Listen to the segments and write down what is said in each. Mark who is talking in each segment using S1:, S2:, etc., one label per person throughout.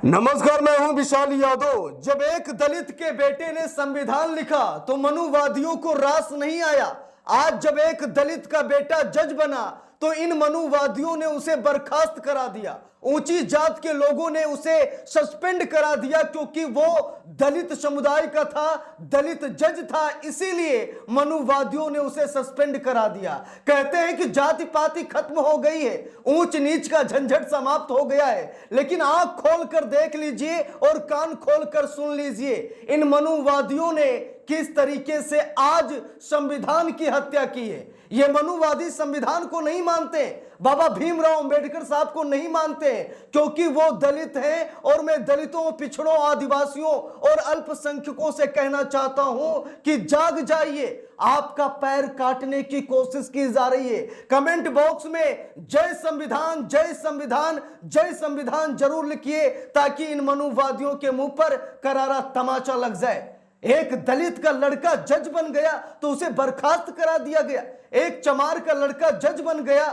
S1: नमस्कार, मैं हूं विशाल यादव। जब एक दलित के बेटे ने संविधान लिखा तो मनुवादियों को रास नहीं आया। आज जब एक दलित का बेटा जज बना तो इन मनुवादियों ने उसे बर्खास्त करा दिया। ऊंची जात के लोगों ने उसे सस्पेंड करा दिया क्योंकि वो दलित समुदाय का था, दलित जज था, इसीलिए मनुवादियों ने उसे सस्पेंड करा दिया। कहते हैं कि जाति पाति खत्म हो गई है, ऊंच नीच का झंझट समाप्त हो गया है। लेकिन आंख खोल कर देख लीजिए और कान खोल कर सुन लीजिए, इन मनुवादियों ने किस तरीके से आज संविधान की हत्या की है। ये मनुवादी संविधान को नहीं मानते, बाबा भीमराव अंबेडकर साहब को नहीं मानते, क्योंकि वो दलित हैं। और मैं दलितों, पिछड़ों, आदिवासियों और अल्पसंख्यकों से कहना चाहता हूं कि जाग जाइए। आपका पैर काटने की कोशिश की जा रही है। कमेंट बॉक्स में जय संविधान, जय संविधान, जय संविधान जरूर लिखिए ताकि इन मनुवादियों के मुंह पर करारा तमाचा लग जाए। एक दलित का लड़का जज बन गया तो उसे बर्खास्त करा दिया गया। एक चमार का लड़का जज बन गया,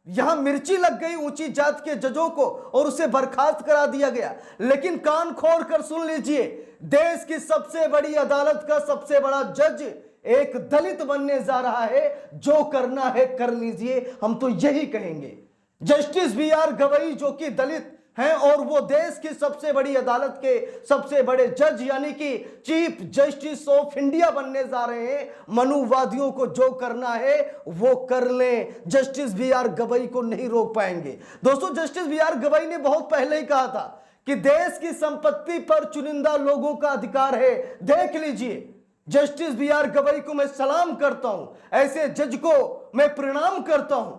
S1: यहां मिर्ची लग गई ऊंची जात के जजों को और उसे बर्खास्त करा दिया गया। लेकिन कान खोल कर सुन लीजिए, देश की सबसे बड़ी अदालत का सबसे बड़ा जज एक दलित बनने जा रहा है। जो करना है कर लीजिए, हम तो यही कहेंगे। Justice B R. गवई जो कि दलित हैं और वो देश की सबसे बड़ी अदालत के सबसे बड़े जज यानी कि चीफ जस्टिस ऑफ इंडिया बनने जा रहे हैं। मनुवादियों को जो करना है वो कर लें, जस्टिस बी.आर. गवई को नहीं रोक पाएंगे। दोस्तों, जस्टिस बी.आर. गवई ने बहुत पहले ही कहा था कि देश की संपत्ति पर चुनिंदा लोगों का अधिकार है। देख लीजिए, जस्टिस बी.आर. गवई को मैं सलाम करता हूं, ऐसे जज को मैं प्रणाम करता हूं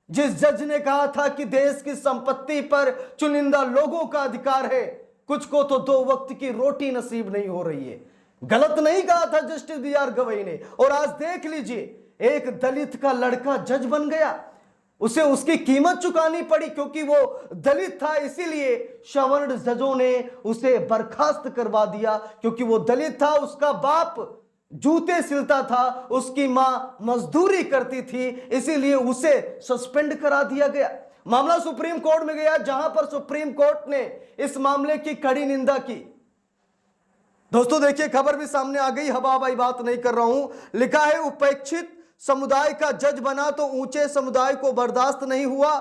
S1: जिस जज ने कहा था कि देश की संपत्ति पर चुनिंदा लोगों का अधिकार है। कुछ को तो 2 वक्त की रोटी नसीब नहीं हो रही है। गलत नहीं कहा था जस्टिस बी.आर. गवई ने। और आज देख लीजिए, एक दलित का लड़का जज बन गया, उसे उसकी कीमत चुकानी पड़ी क्योंकि वो दलित था। इसीलिए सवर्ण जजों ने उसे बर्खास्त करवा दिया क्योंकि वो दलित था, उसका बाप जूते सिलता था, उसकी मां मजदूरी करती थी, इसीलिए उसे सस्पेंड करा दिया गया। मामला सुप्रीम कोर्ट में गया, जहां पर सुप्रीम कोर्ट ने इस मामले की कड़ी निंदा की। दोस्तों देखिए, खबर भी सामने आ गई, हवा हवाई बात नहीं कर रहा हूं। लिखा है, उपेक्षित समुदाय का जज बना तो ऊंचे समुदाय को बर्दाश्त नहीं हुआ।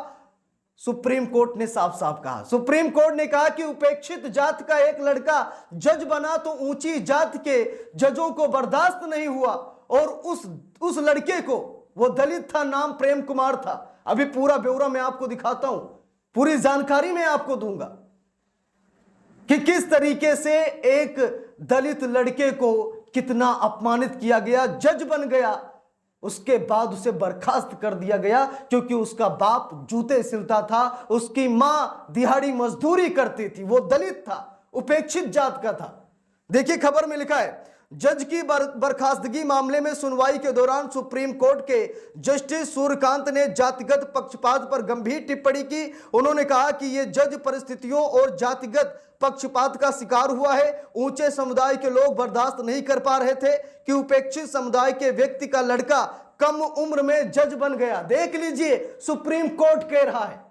S1: सुप्रीम कोर्ट ने साफ साफ कहा, सुप्रीम कोर्ट ने कहा कि उपेक्षित जात का एक लड़का जज बना तो ऊंची जात के जजों को बर्दाश्त नहीं हुआ। और उस लड़के को, वो दलित था, नाम प्रेम कुमार था। अभी पूरा ब्यौरा मैं आपको दिखाता हूं, पूरी जानकारी मैं आपको दूंगा कि किस तरीके से एक दलित लड़के को कितना अपमानित किया गया। जज बन गया, उसके बाद उसे बर्खास्त कर दिया गया क्योंकि उसका बाप जूते सिलता था, उसकी मां दिहाड़ी मजदूरी करती थी, वो दलित था, उपेक्षित जात का था। देखिए खबर में लिखा है, जज की बर्खास्तगी मामले में सुनवाई के दौरान सुप्रीम कोर्ट के जस्टिस सूर्यकांत ने जातिगत पक्षपात पर गंभीर टिप्पणी की। उन्होंने कहा कि यह जज परिस्थितियों और जातिगत पक्षपात का शिकार हुआ है। ऊंचे समुदाय के लोग बर्दाश्त नहीं कर पा रहे थे कि उपेक्षित समुदाय के व्यक्ति का लड़का कम उम्र में जज बन गया। देख लीजिए, सुप्रीम कोर्ट कह रहा है,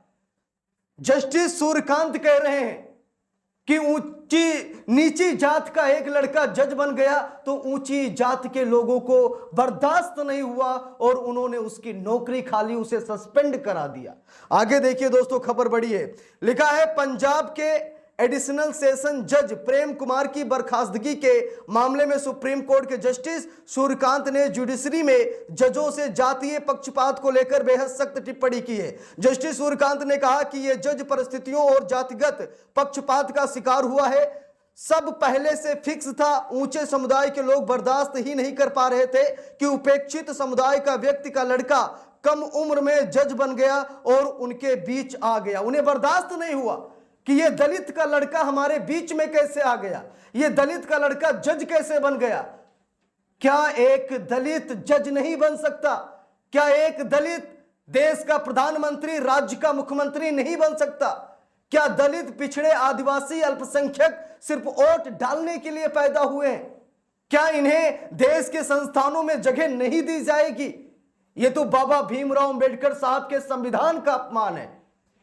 S1: जस्टिस सूर्यकांत कह रहे हैं कि ऊंची नीची जात का एक लड़का जज बन गया तो ऊंची जात के लोगों को बर्दाश्त नहीं हुआ और उन्होंने उसकी नौकरी खाली, उसे सस्पेंड करा दिया। आगे देखिए दोस्तों, खबर बड़ी है। लिखा है, पंजाब के एडिशनल सेशन जज प्रेम कुमार की बर्खास्तगी के मामले में सुप्रीम कोर्ट के जस्टिस सूर्यकांत ने जुडिशरी में जजों से जातीय पक्षपात को लेकर बेहद सख्त टिप्पणी की है। जस्टिस सूर्यकांत ने कहा कि यह जज परिस्थितियों और जातिगत पक्षपात का शिकार हुआ है। सब पहले से फिक्स था। ऊंचे समुदाय के लोग बर्दाश्त ही नहीं कर पा रहे थे कि उपेक्षित समुदाय का व्यक्ति का लड़का कम उम्र में जज बन गया और उनके बीच आ गया। उन्हें बर्दाश्त नहीं हुआ कि ये दलित का लड़का हमारे बीच में कैसे आ गया, ये दलित का लड़का जज कैसे बन गया। क्या एक दलित जज नहीं बन सकता? क्या एक दलित देश का प्रधानमंत्री, राज्य का मुख्यमंत्री नहीं बन सकता? क्या दलित, पिछड़े, आदिवासी, अल्पसंख्यक सिर्फ वोट डालने के लिए पैदा हुए हैं? क्या इन्हें देश के संस्थानों में जगह नहीं दी जाएगी? ये तो बाबा भीमराव अंबेडकर साहब के संविधान का अपमान है।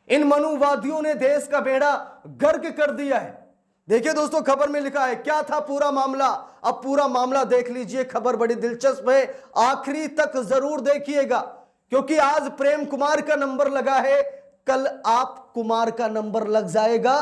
S1: इन मनुवादियों ने देश का बेड़ा गर्क कर दिया है। देखिए दोस्तों, खबर में लिखा है क्या था पूरा मामला। अब पूरा मामला देख लीजिए, खबर बड़ी दिलचस्प है, आखिरी तक जरूर देखिएगा, क्योंकि आज प्रेम कुमार का नंबर लगा है, कल आप कुमार का नंबर लग जाएगा।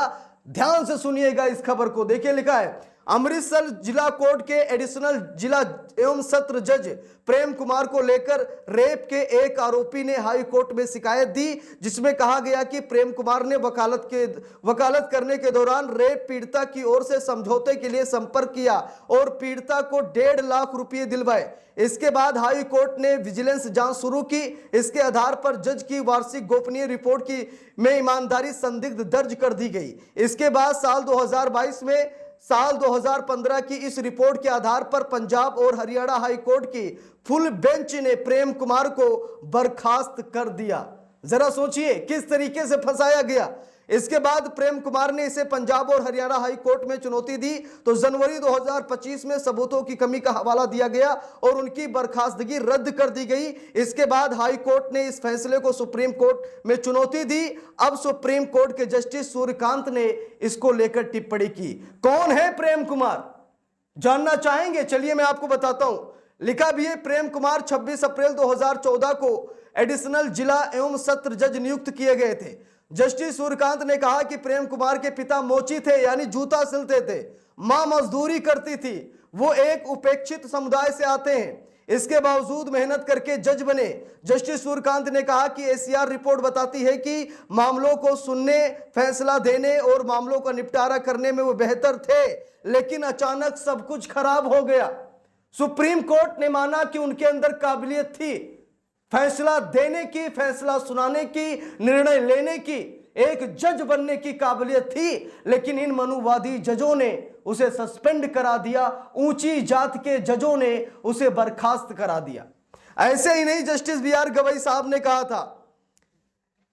S1: ध्यान से सुनिएगा इस खबर को। देखिए लिखा है, अमृतसर जिला कोर्ट के एडिशनल जिला एवं सत्र जज प्रेम कुमार को लेकर रेप के एक आरोपी ने हाई कोर्ट में शिकायत दी, जिसमें कहा गया कि प्रेम कुमार ने वकालत करने के दौरान रेप पीड़िता की ओर से समझौते के लिए संपर्क किया और पीड़िता को 1.5 लाख रुपए दिलवाए। इसके बाद हाई कोर्ट ने विजिलेंस जांच शुरू की। इसके आधार पर जज की वार्षिक गोपनीय रिपोर्ट की में ईमानदारी संदिग्ध दर्ज कर दी गई। इसके बाद साल 2015 की इस रिपोर्ट के आधार पर पंजाब और हरियाणा हाई कोर्ट की फुल बेंच ने प्रेम कुमार को बर्खास्त कर दिया। जरा सोचिए किस तरीके से फंसाया गया। इसके बाद प्रेम कुमार ने इसे पंजाब और हरियाणा हाई कोर्ट में चुनौती दी तो जनवरी 2025 में सबूतों की कमी का हवाला दिया गया और उनकी बर्खास्तगी रद्द कर दी गई। इसके बाद हाई कोर्ट ने इस फैसले को सुप्रीम कोर्ट में चुनौती दी। अब सुप्रीम कोर्ट के जस्टिस सूर्यकांत ने इसको लेकर टिप्पणी की। कौन है प्रेम कुमार, जानना चाहेंगे? चलिए मैं आपको बताता हूं। लिखा भी है, प्रेम कुमार 26 अप्रैल 2014 को एडिशनल जिला एवं सत्र जज नियुक्त किए गए थे। जस्टिस सूर्यकांत ने कहा कि प्रेम कुमार के पिता मोची थे, यानी जूता सिलते थे, मां मजदूरी करती थी, वो एक उपेक्षित समुदाय से आते हैं। इसके बावजूद मेहनत करके जज बने। जस्टिस सूर्यकांत ने कहा कि एसीआर रिपोर्ट बताती है कि मामलों को सुनने, फैसला देने और मामलों का निपटारा करने में वो बेहतर थे, लेकिन अचानक सब कुछ खराब हो गया। सुप्रीम कोर्ट ने माना कि उनके अंदर काबिलियत थी फैसला देने की, फैसला सुनाने की, निर्णय लेने की, एक जज बनने की काबिलियत थी, लेकिन इन मनुवादी जजों ने उसे सस्पेंड करा दिया। ऊंची जात के जजों ने उसे बर्खास्त करा दिया। ऐसे ही नहीं, जस्टिस BR गवई साहब ने कहा था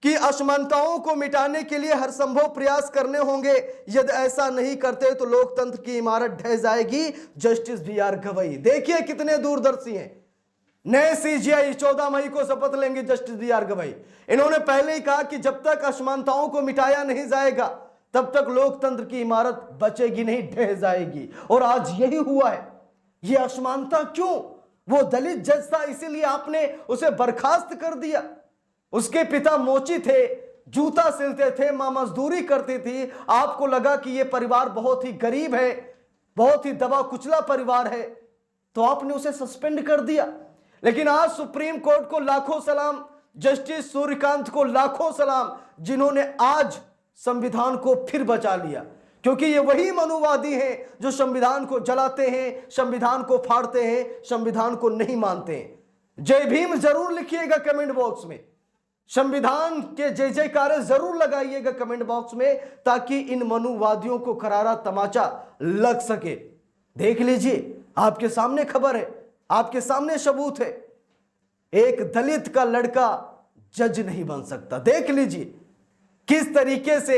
S1: कि असमानताओं को मिटाने के लिए हर संभव प्रयास करने होंगे, यदि ऐसा नहीं करते तो लोकतंत्र की इमारत ढह जाएगी। जस्टिस BR गवई देखिए कितने दूरदर्शी हैं। नए CJI 14 मई को शपथ लेंगे जस्टिस BR गवई। इन्होंने पहले ही कहा कि जब तक असमानताओं को मिटाया नहीं जाएगा तब तक लोकतंत्र की इमारत बचेगी नहीं, ढह जाएगी। और आज यही हुआ है। ये असमानता क्यों? वो दलित जज था, इसीलिए आपने उसे बर्खास्त कर दिया। उसके पिता मोची थे, जूता सिलते थे, मां मजदूरी करती थी। आपको लगा कि यह परिवार बहुत ही गरीब है, बहुत ही दबा कुचला परिवार है, तो आपने उसे सस्पेंड कर दिया। लेकिन आज सुप्रीम कोर्ट को लाखों सलाम, जस्टिस सूर्यकांत को लाखों सलाम, जिन्होंने आज संविधान को फिर बचा लिया, क्योंकि ये वही मनुवादी हैं जो संविधान को जलाते हैं, संविधान को फाड़ते हैं, संविधान को नहीं मानते हैं। जय भीम जरूर लिखिएगा कमेंट बॉक्स में, संविधान के जय जयकारे जरूर लगाइएगा कमेंट बॉक्स में, ताकि इन मनुवादियों को करारा तमाचा लग सके। देख लीजिए, आपके सामने खबर है, आपके सामने सबूत है। एक दलित का लड़का जज नहीं बन सकता। देख लीजिए किस तरीके से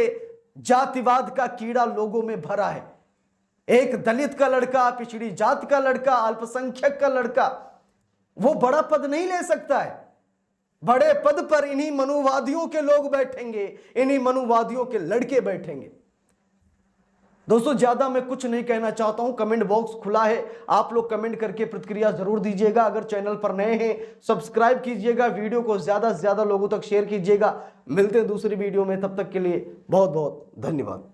S1: जातिवाद का कीड़ा लोगों में भरा है। एक दलित का लड़का, पिछड़ी जात का लड़का, अल्पसंख्यक का लड़का, वो बड़ा पद नहीं ले सकता है। बड़े पद पर इन्हीं मनुवादियों के लोग बैठेंगे, इन्हीं मनुवादियों के लड़के बैठेंगे। दोस्तों, ज्यादा मैं कुछ नहीं कहना चाहता हूं, कमेंट बॉक्स खुला है, आप लोग कमेंट करके प्रतिक्रिया जरूर दीजिएगा। अगर चैनल पर नए हैं सब्सक्राइब कीजिएगा, वीडियो को ज्यादा से ज्यादा लोगों तक शेयर कीजिएगा। मिलते हैं दूसरी वीडियो में, तब तक के लिए बहुत बहुत धन्यवाद।